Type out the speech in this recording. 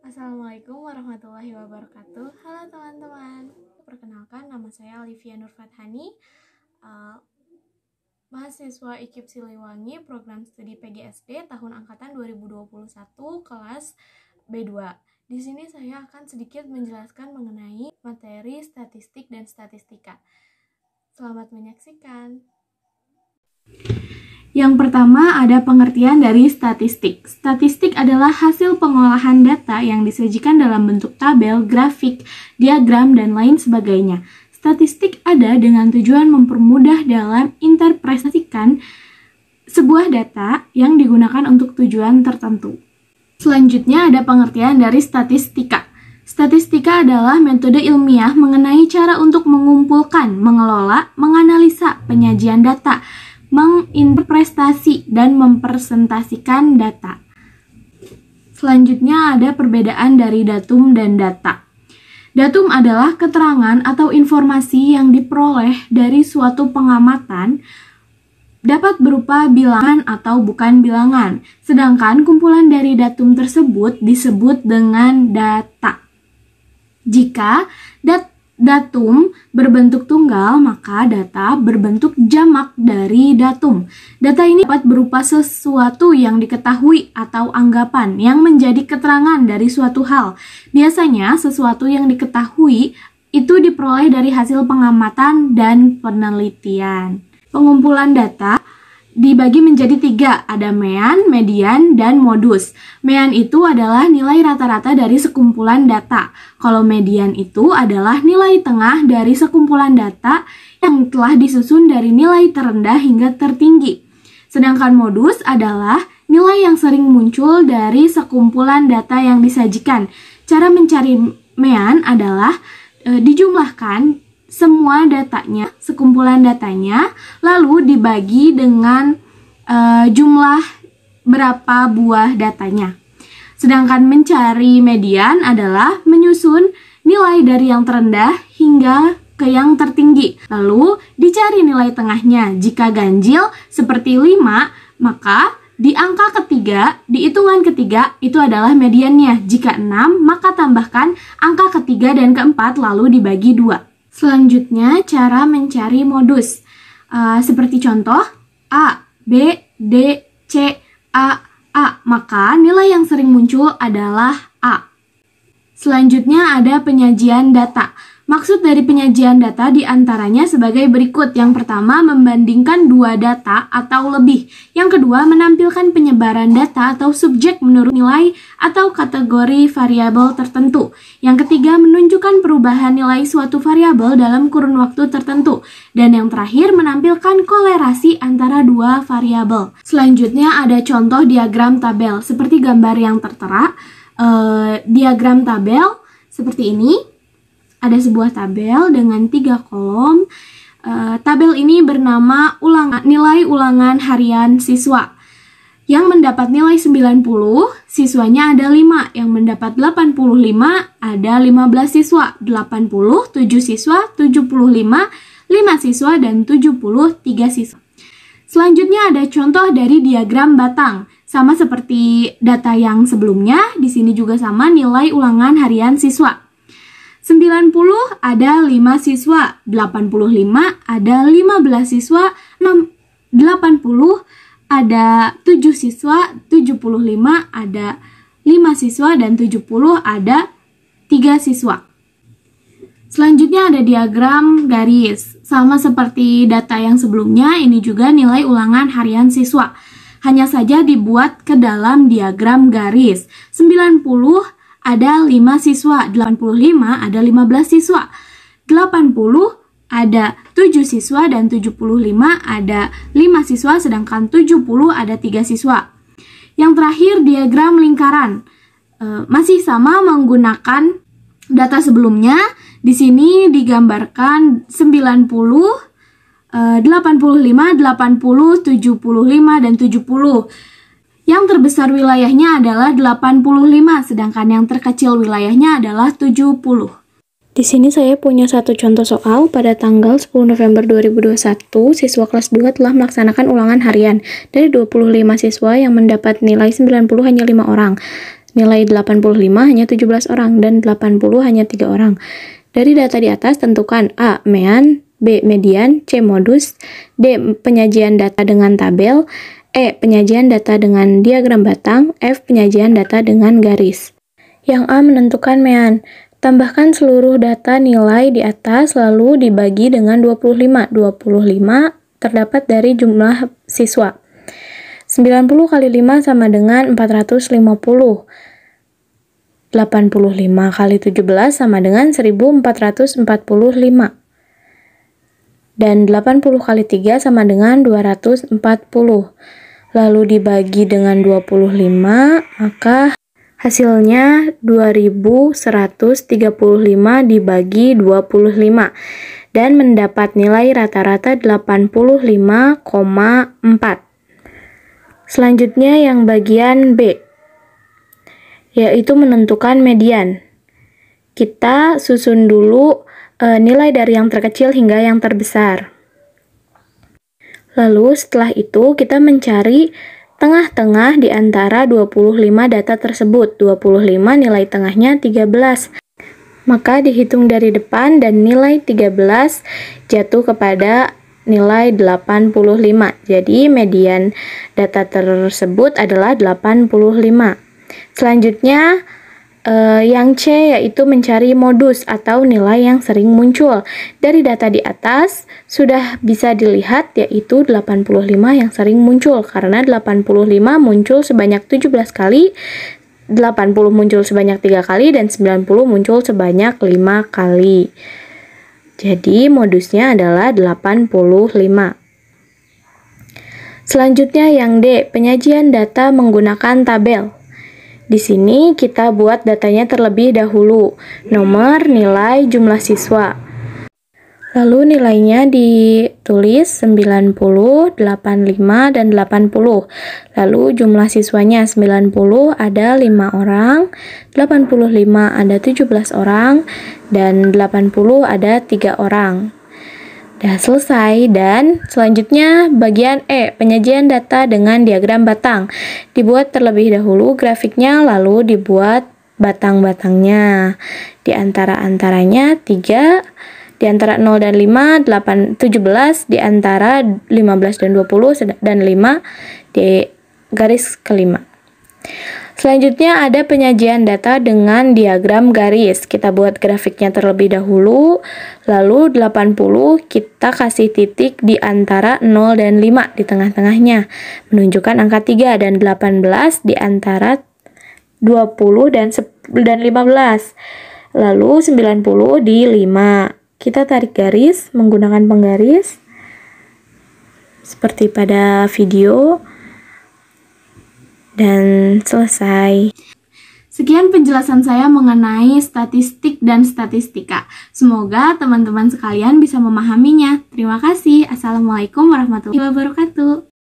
Assalamualaikum warahmatullahi wabarakatuh. Halo teman-teman, perkenalkan nama saya Alivia Nur Fathani, mahasiswa IKIP Siliwangi, program studi PGSD tahun angkatan 2021 kelas B2. Di sini saya akan sedikit menjelaskan mengenai materi statistik dan statistika. Selamat menyaksikan. Yang pertama ada pengertian dari statistik. Statistik adalah hasil pengolahan data yang disajikan dalam bentuk tabel, grafik, diagram, dan lain sebagainya. Statistik ada dengan tujuan mempermudah dalam interpretasikan sebuah data yang digunakan untuk tujuan tertentu. Selanjutnya ada pengertian dari statistika. Statistika adalah metode ilmiah mengenai cara untuk mengumpulkan, mengelola, menganalisa penyajian data, menginterpretasi dan mempresentasikan data. Selanjutnya ada perbedaan dari datum dan data. Datum adalah keterangan atau informasi yang diperoleh dari suatu pengamatan, dapat berupa bilangan atau bukan bilangan. Sedangkan kumpulan dari datum tersebut disebut dengan data. Jika datum berbentuk tunggal, maka data berbentuk jamak dari datum. Data ini dapat berupa sesuatu yang diketahui atau anggapan yang menjadi keterangan dari suatu hal. Biasanya sesuatu yang diketahui itu diperoleh dari hasil pengamatan dan penelitian. Pengumpulan data dibagi menjadi 3, ada mean, median, dan modus. Mean itu adalah nilai rata-rata dari sekumpulan data. Kalau median itu adalah nilai tengah dari sekumpulan data yang telah disusun dari nilai terendah hingga tertinggi. Sedangkan modus adalah nilai yang sering muncul dari sekumpulan data yang disajikan. Cara mencari mean adalah dijumlahkan semua datanya, sekumpulan datanya, lalu dibagi dengan jumlah berapa buah datanya. Sedangkan mencari median adalah menyusun nilai dari yang terendah hingga ke yang tertinggi. Lalu dicari nilai tengahnya. Jika ganjil seperti 5, maka di angka ketiga, di hitungan ketiga, itu adalah mediannya. Jika 6, maka tambahkan angka ketiga dan keempat lalu dibagi 2. Selanjutnya, cara mencari modus. Seperti contoh, A, B, D, C, A, A. Maka nilai yang sering muncul adalah A. Selanjutnya ada penyajian data. Maksud dari penyajian data diantaranya sebagai berikut. Yang pertama, membandingkan 2 data atau lebih. Yang kedua, menampilkan penyebaran data atau subjek menurut nilai atau kategori variabel tertentu. Yang ketiga, menunjukkan perubahan nilai suatu variabel dalam kurun waktu tertentu. Dan yang terakhir, menampilkan kolerasi antara 2 variabel. Selanjutnya ada contoh diagram tabel. Seperti gambar yang tertera, diagram tabel seperti ini. Ada sebuah tabel dengan 3 kolom. Tabel ini bernama nilai ulangan harian siswa. Yang mendapat nilai 90, siswanya ada 5. Yang mendapat 85, ada 15 siswa. 80, 7 siswa. 75, 5 siswa. Dan 73 siswa. Selanjutnya ada contoh dari diagram batang. Sama seperti data yang sebelumnya, di sini juga sama nilai ulangan harian siswa. 90 ada 5 siswa, 85 ada 15 siswa, 80 ada 7 siswa, 75 ada 5 siswa, dan 70 ada 3 siswa. Selanjutnya ada diagram garis. Sama seperti data yang sebelumnya, ini juga nilai ulangan harian siswa. Hanya saja dibuat ke dalam diagram garis. 90 ada 5 siswa, 85 ada 15 siswa, 80 ada 7 siswa, dan 75 ada 5 siswa, sedangkan 70 ada 3 siswa. Yang terakhir diagram lingkaran. Masih sama menggunakan data sebelumnya. Di sini digambarkan 90, 85, 80, 75, dan 70. Yang terbesar wilayahnya adalah 85, sedangkan yang terkecil wilayahnya adalah 70. Di sini saya punya satu contoh soal. Pada tanggal 10 November 2021, siswa kelas 2 telah melaksanakan ulangan harian. Dari 25 siswa yang mendapat nilai 90 hanya 5 orang. Nilai 85 hanya 17 orang dan 80 hanya 3 orang. Dari data di atas tentukan A. Mean, B. Median, C. Modus, D. Penyajian data dengan tabel, E. Penyajian data dengan diagram batang, F. Penyajian data dengan garis. Yang A menentukan mean. Tambahkan seluruh data nilai di atas lalu dibagi dengan 25. 25 terdapat dari jumlah siswa. 90 kali 5 sama dengan 450. 85 kali 17 sama dengan 1445. Dan 80 kali 3 sama dengan 240. Lalu dibagi dengan 25, maka hasilnya 2135 dibagi 25 dan mendapat nilai rata-rata 85,4. Selanjutnya yang bagian B, yaitu menentukan median. Kita susun dulu nilai dari yang terkecil hingga yang terbesar. Lalu setelah itu kita mencari tengah-tengah di antara 25 data tersebut. 25 nilai tengahnya 13. Maka dihitung dari depan dan nilai 13 jatuh kepada nilai 85. Jadi median data tersebut adalah 85. Selanjutnya yang C yaitu mencari modus atau nilai yang sering muncul. Dari data di atas sudah bisa dilihat yaitu 85 yang sering muncul karena 85 muncul sebanyak 17 kali, 80 muncul sebanyak 3 kali, dan 90 muncul sebanyak 5 kali. Jadi modusnya adalah 85. Selanjutnya yang D, penyajian data menggunakan tabel. Di sini kita buat datanya terlebih dahulu, nomor, nilai, jumlah siswa. Lalu nilainya ditulis 90, 85, dan 80. Lalu jumlah siswanya 90 ada 5 orang, 85 ada 17 orang, dan 80 ada 3 orang. Udah selesai. Dan selanjutnya bagian E, penyajian data dengan diagram batang. Dibuat terlebih dahulu grafiknya, lalu dibuat batang-batangnya. Di antara-antaranya 3, di antara 0 dan 5, 8, 17, di antara 15 dan 20, dan 5 di garis kelima. Selanjutnya ada penyajian data dengan diagram garis. Kita buat grafiknya terlebih dahulu, lalu 80 kita kasih titik di antara 0 dan 5 di tengah-tengahnya, menunjukkan angka 3, dan 18 di antara 20 dan 15. Lalu 90 di 5. Kita tarik garis menggunakan penggaris seperti pada video. Dan selesai. Sekian penjelasan saya mengenai statistik dan statistika. Semoga teman-teman sekalian bisa memahaminya. Terima kasih. Assalamualaikum warahmatullahi wabarakatuh.